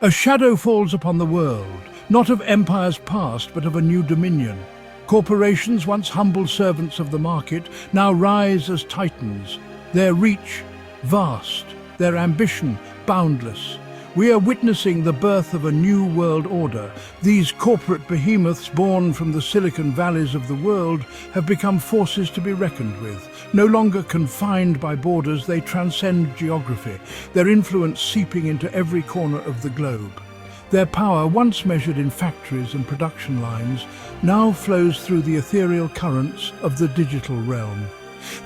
A shadow falls upon the world, not of empires past, but of a new dominion. Corporations, once humble servants of the market, now rise as titans, their reach vast, their ambition boundless. We are witnessing the birth of a new world order. These corporate behemoths born from the Silicon Valleys of the world have become forces to be reckoned with. No longer confined by borders, they transcend geography, their influence seeping into every corner of the globe. Their power, once measured in factories and production lines, now flows through the ethereal currents of the digital realm.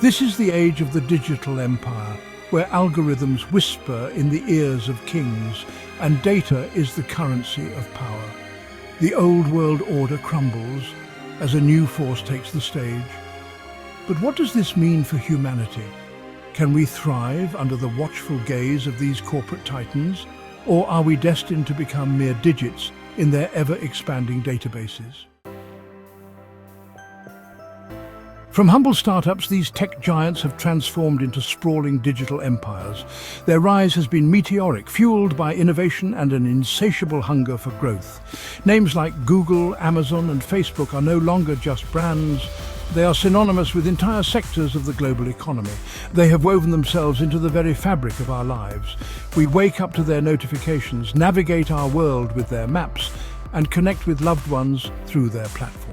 This is the age of the digital empire, where algorithms whisper in the ears of kings and data is the currency of power. The old world order crumbles as a new force takes the stage. But what does this mean for humanity? Can we thrive under the watchful gaze of these corporate titans, or are we destined to become mere digits in their ever-expanding databases? From humble startups, these tech giants have transformed into sprawling digital empires. Their rise has been meteoric, fueled by innovation and an insatiable hunger for growth. Names like Google, Amazon, and Facebook are no longer just brands. They are synonymous with entire sectors of the global economy. They have woven themselves into the very fabric of our lives. We wake up to their notifications, navigate our world with their maps, and connect with loved ones through their platforms.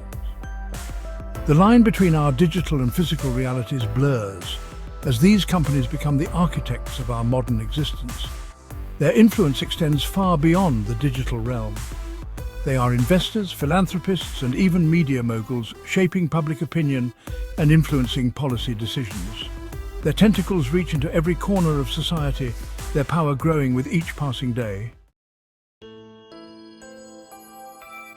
The line between our digital and physical realities blurs as these companies become the architects of our modern existence. Their influence extends far beyond the digital realm. They are investors, philanthropists, and even media moguls, shaping public opinion and influencing policy decisions. Their tentacles reach into every corner of society, their power growing with each passing day.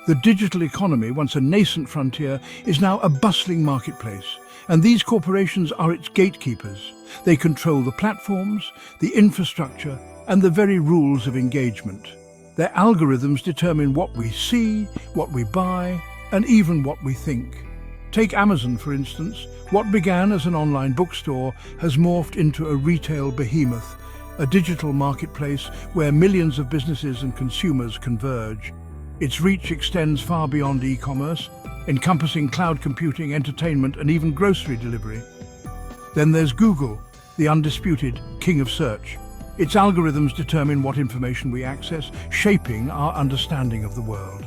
The digital economy, once a nascent frontier, is now a bustling marketplace, and these corporations are its gatekeepers. They control the platforms, the infrastructure, and the very rules of engagement. Their algorithms determine what we see, what we buy, and even what we think. Take Amazon, for instance. What began as an online bookstore has morphed into a retail behemoth, a digital marketplace where millions of businesses and consumers converge. Its reach extends far beyond e-commerce, encompassing cloud computing, entertainment, and even grocery delivery. Then there's Google, the undisputed king of search. Its algorithms determine what information we access, shaping our understanding of the world.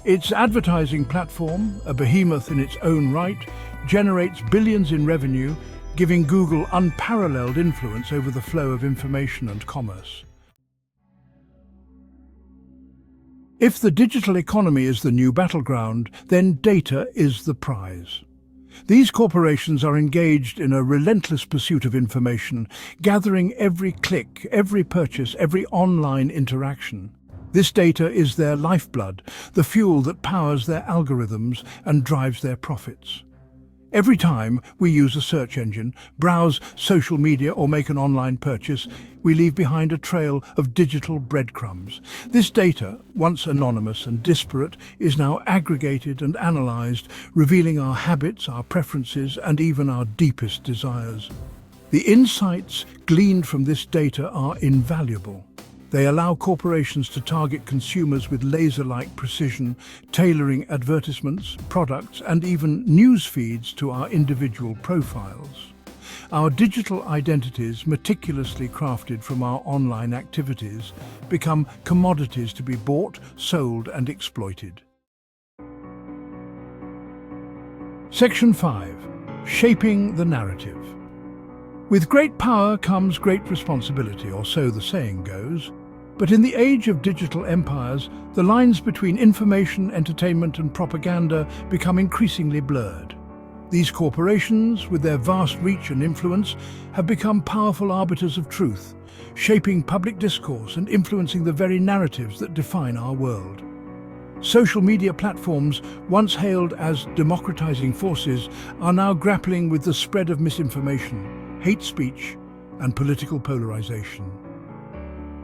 Its advertising platform, a behemoth in its own right, generates billions in revenue, giving Google unparalleled influence over the flow of information and commerce. If the digital economy is the new battleground, then data is the prize. These corporations are engaged in a relentless pursuit of information, gathering every click, every purchase, every online interaction. This data is their lifeblood, the fuel that powers their algorithms and drives their profits. Every time we use a search engine, browse social media, or make an online purchase, we leave behind a trail of digital breadcrumbs. This data, once anonymous and disparate, is now aggregated and analyzed, revealing our habits, our preferences, and even our deepest desires. The insights gleaned from this data are invaluable. They allow corporations to target consumers with laser-like precision, tailoring advertisements, products, and even news feeds to our individual profiles. Our digital identities, meticulously crafted from our online activities, become commodities to be bought, sold, and exploited. Section 5. Shaping the narrative. With great power comes great responsibility, or so the saying goes. But in the age of digital empires, the lines between information, entertainment, and propaganda become increasingly blurred. These corporations, with their vast reach and influence, have become powerful arbiters of truth, shaping public discourse and influencing the very narratives that define our world. Social media platforms, once hailed as democratizing forces, are now grappling with the spread of misinformation, hate speech, and political polarization.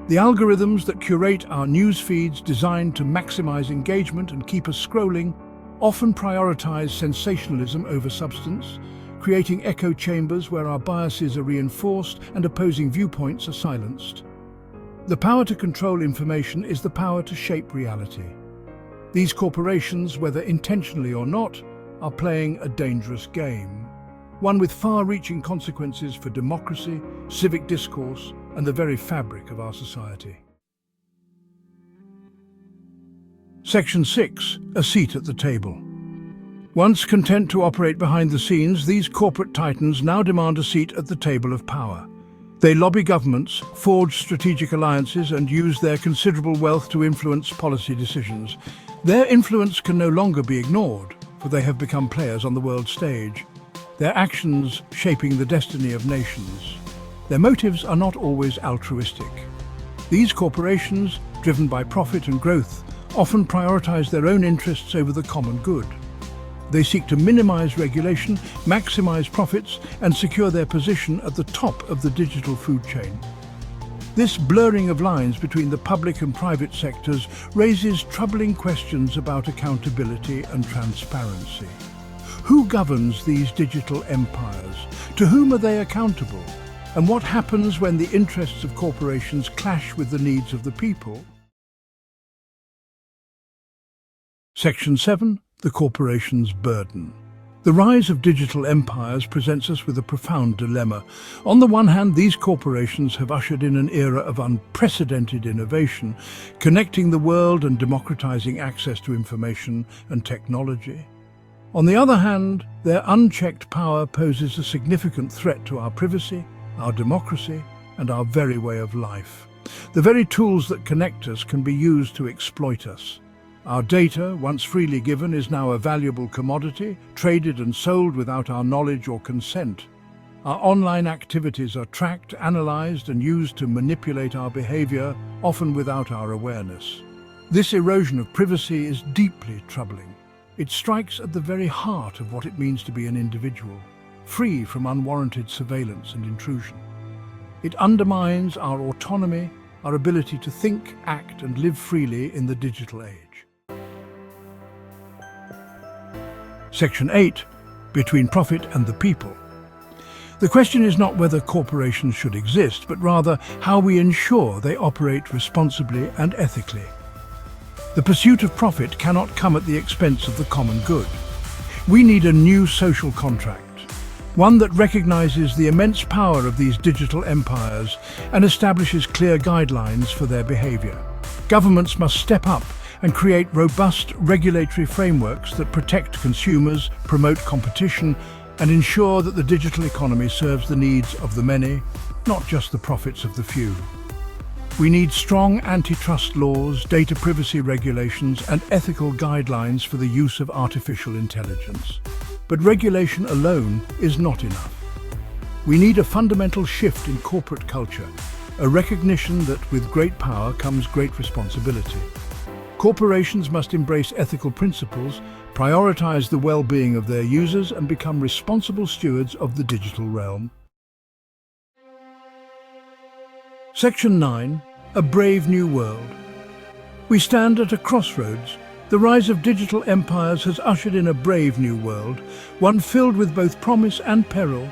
The algorithms that curate our news feeds, designed to maximize engagement and keep us scrolling, often prioritize sensationalism over substance, creating echo chambers where our biases are reinforced and opposing viewpoints are silenced. The power to control information is the power to shape reality. These corporations, whether intentionally or not, are playing a dangerous game, one with far-reaching consequences for democracy, civic discourse, and the very fabric of our society. Section 6. A seat at the table. Once content to operate behind the scenes, these corporate titans now demand a seat at the table of power. They lobby governments, forge strategic alliances, and use their considerable wealth to influence policy decisions. Their influence can no longer be ignored, for they have become players on the world stage, their actions shaping the destiny of nations. Their motives are not always altruistic. These corporations, driven by profit and growth, often prioritize their own interests over the common good. They seek to minimize regulation, maximize profits, and secure their position at the top of the digital food chain. This blurring of lines between the public and private sectors raises troubling questions about accountability and transparency. Who governs these digital empires? To whom are they accountable? And what happens when the interests of corporations clash with the needs of the people? Section 7. The corporation's burden. The rise of digital empires presents us with a profound dilemma. On the one hand, these corporations have ushered in an era of unprecedented innovation, connecting the world and democratizing access to information and technology. On the other hand, their unchecked power poses a significant threat to our privacy, our democracy, and our very way of life. The very tools that connect us can be used to exploit us. Our data, once freely given, is now a valuable commodity, traded and sold without our knowledge or consent. Our online activities are tracked, analyzed, and used to manipulate our behavior, often without our awareness. This erosion of privacy is deeply troubling. It strikes at the very heart of what it means to be an individual, free from unwarranted surveillance and intrusion. It undermines our autonomy, our ability to think, act, and live freely in the digital age. Section 8. Between profit and the people. The question is not whether corporations should exist, but rather how we ensure they operate responsibly and ethically. The pursuit of profit cannot come at the expense of the common good. We need a new social contract, one that recognizes the immense power of these digital empires and establishes clear guidelines for their behavior. Governments must step up and create robust regulatory frameworks that protect consumers, promote competition, and ensure that the digital economy serves the needs of the many, not just the profits of the few. We need strong antitrust laws, data privacy regulations, and ethical guidelines for the use of artificial intelligence. But regulation alone is not enough. We need a fundamental shift in corporate culture, a recognition that with great power comes great responsibility. Corporations must embrace ethical principles, prioritize the well-being of their users, and become responsible stewards of the digital realm. Section 9. A brave new world. We stand at a crossroads. The rise of digital empires has ushered in a brave new world, one filled with both promise and peril.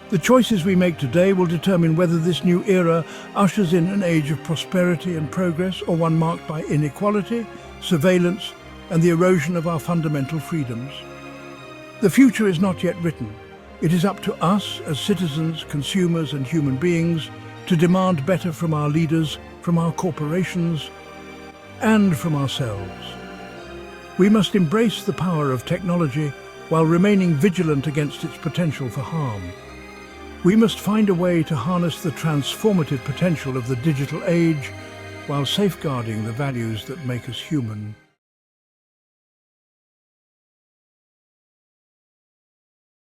The choices we make today will determine whether this new era ushers in an age of prosperity and progress, or one marked by inequality, surveillance, and the erosion of our fundamental freedoms. The future is not yet written. It is up to us as citizens, consumers, and human beings to demand better from our leaders, from our corporations, and from ourselves. We must embrace the power of technology while remaining vigilant against its potential for harm. We must find a way to harness the transformative potential of the digital age while safeguarding the values that make us human.